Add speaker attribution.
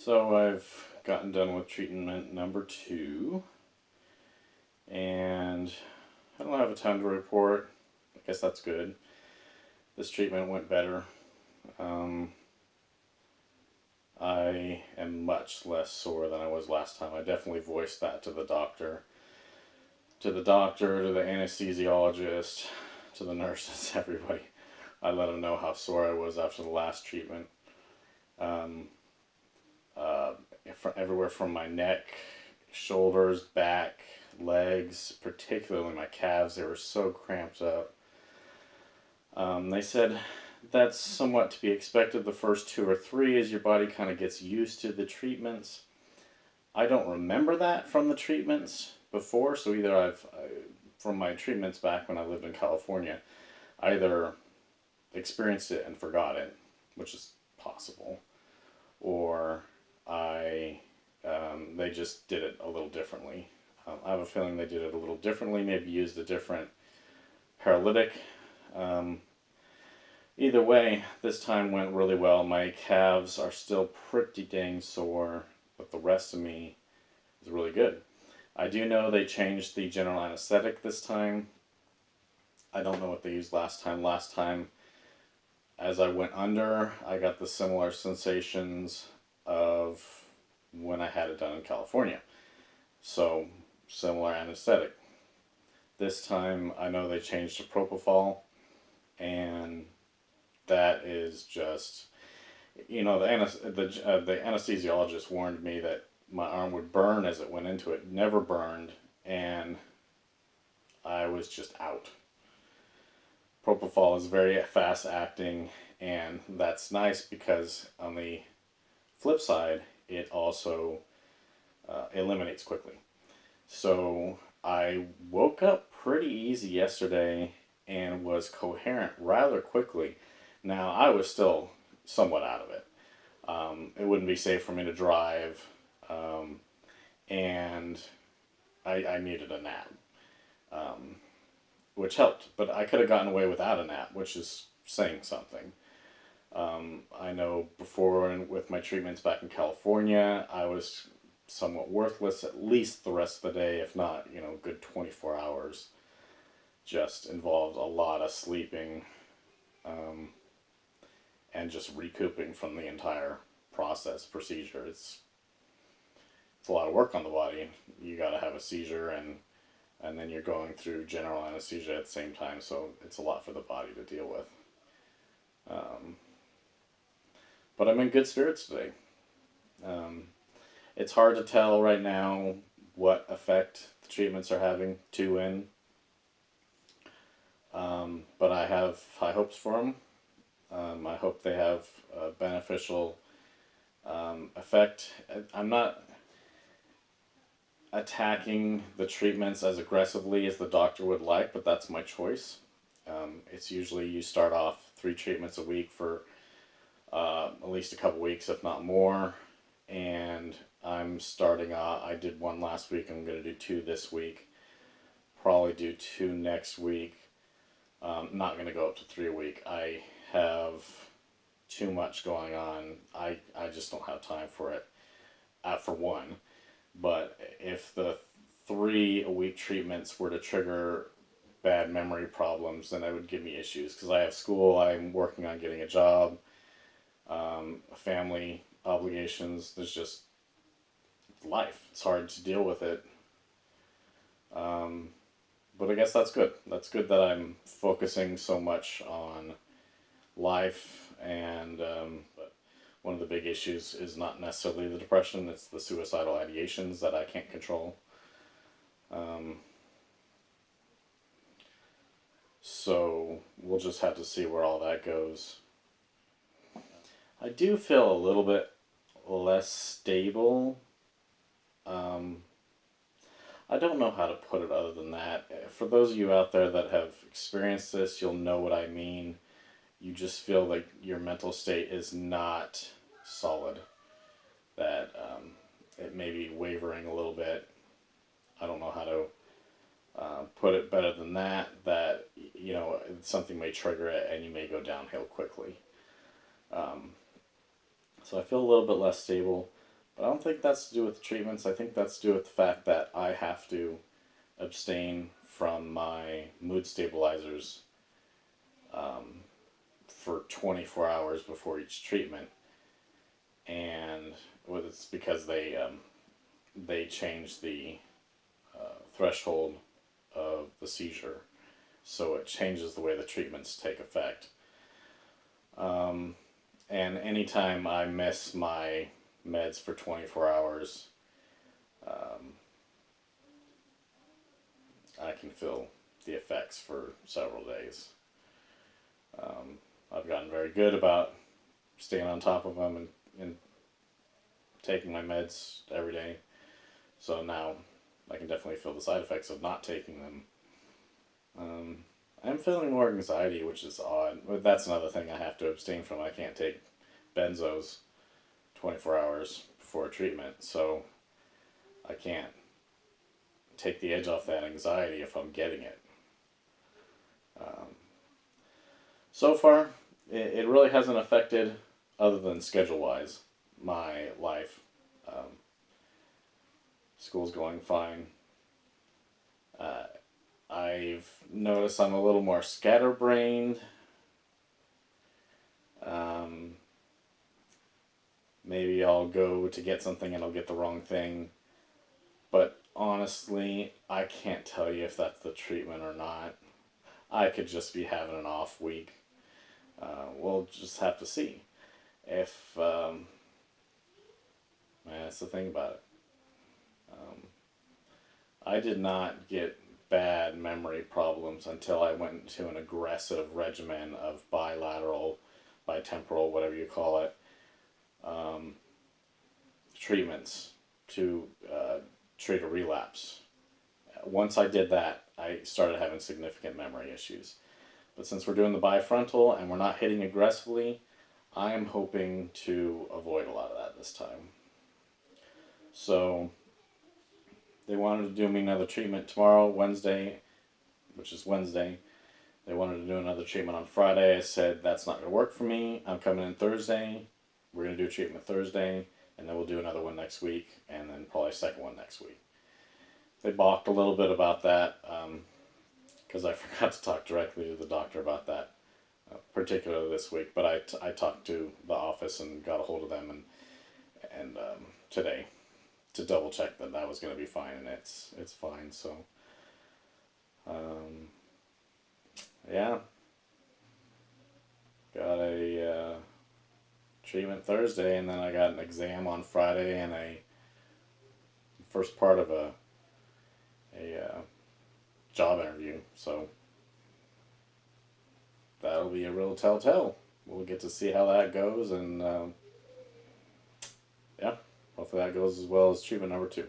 Speaker 1: So I've gotten done with treatment number 2, and I don't have a ton to report. I guess that's good. This treatment went better. I am much less sore than I was last time. I definitely voiced that to the doctor, to the anesthesiologist, to the nurses, everybody. I let them know how sore I was after the last treatment. Everywhere from my neck, shoulders, back, legs, particularly my calves, they were so cramped up. They said that's somewhat to be expected the first 2 or 3 as your body kind of gets used to the treatments. I don't remember that from the treatments before, so either from my treatments back when I lived in California, I either experienced it and forgot it, which is possible, or they just did it a little differently. I have a feeling they did it a little differently, maybe used a different paralytic. Either way, this time went really well. My calves are still pretty dang sore, but the rest of me is really good. I do know they changed the general anesthetic this time. I don't know what they used last time. Last time, as I went under, I got the similar sensations of when I had it done in California. So, similar anesthetic. This time, I know they changed to propofol, and that is just, the anesthesiologist warned me that my arm would burn as it went into it. Never burned, and I was just out. Propofol is very fast acting, and that's nice because on the flip side, it also eliminates quickly. So I woke up pretty easy yesterday and was coherent rather quickly. Now, I was still somewhat out of it. It wouldn't be safe for me to drive, and I needed a nap, which helped. But I could have gotten away without a nap, which is saying something. I know before with my treatments back in California, I was somewhat worthless at least the rest of the day, if not, good 24 hours. Just involved a lot of sleeping and just recouping from the entire procedure. It's a lot of work on the body. You got to have a seizure and then you're going through general anesthesia at the same time, so it's a lot for the body to deal with. But I'm in good spirits today. It's hard to tell right now what effect the treatments are having 2 in. But I have high hopes for them. I hope they have a beneficial effect. I'm not attacking the treatments as aggressively as the doctor would like, but that's my choice. It's usually you start off 3 treatments a week for at least a couple weeks, if not more. And I'm starting off, I did 1 last week, I'm going to do 2 this week. Probably do 2 next week. Not going to go up to 3 a week. I have too much going on. I just don't have time for it, for one. But if the 3 a week treatments were to trigger bad memory problems, then that would give me issues. Because I have school, I'm working on getting a job, family obligations. There's just life. It's hard to deal with it. But I guess that's good. That's good that I'm focusing so much on life, and but one of the big issues is not necessarily the depression, it's the suicidal ideations that I can't control. So we'll just have to see where all that goes. I do feel a little bit less stable. I don't know how to put it other than that. For those of you out there that have experienced this, you'll know what I mean. You just feel like your mental state is not solid. That it may be wavering a little bit. I don't know how to put it better than that. That, something may trigger it and you may go downhill quickly. So I feel a little bit less stable. But I don't think that's to do with the treatments. I think that's to do with the fact that I have to abstain from my mood stabilizers for 24 hours before each treatment, and well, it's because they changed the threshold of the seizure, so it changes the way the treatments take effect. And anytime I miss my meds for 24 hours, I can feel the effects for several days. I've gotten very good about staying on top of them and taking my meds every day. So now I can definitely feel the side effects of not taking them. I'm feeling more anxiety, which is odd. But that's another thing I have to abstain from. I can't take benzos 24 hours before a treatment, so I can't take the edge off that anxiety if I'm getting it. So far, it really hasn't affected, other than schedule-wise, my life. School's going fine. I've noticed I'm a little more scatterbrained. Maybe I'll go to get something and I'll get the wrong thing. But honestly, I can't tell you if that's the treatment or not. I could just be having an off week. We'll just have to see. If, that's the thing about it. I did not get bad memory problems until I went to an aggressive regimen of bitemporal, whatever you call it, treatments to treat a relapse. Once I did that, I started having significant memory issues. But since we're doing the bifrontal and we're not hitting aggressively, I am hoping to avoid a lot of that this time. So they wanted to do me another treatment tomorrow, Wednesday, which is Wednesday. They wanted to do another treatment on Friday. I said, that's not going to work for me. I'm coming in Thursday. We're going to do a treatment Thursday, and then we'll do another one next week, and then probably a second one next week. They balked a little bit about that, because I forgot to talk directly to the doctor about that, particularly this week. But I talked to the office and got a hold of them and today to double check that that was going to be fine, and it's fine. So yeah, got a treatment Thursday, and then I got an exam on Friday and a first part of a job interview. So that'll be a real telltale. We'll get to see how that goes, and yeah, hopefully that goes as well as treatment number 2.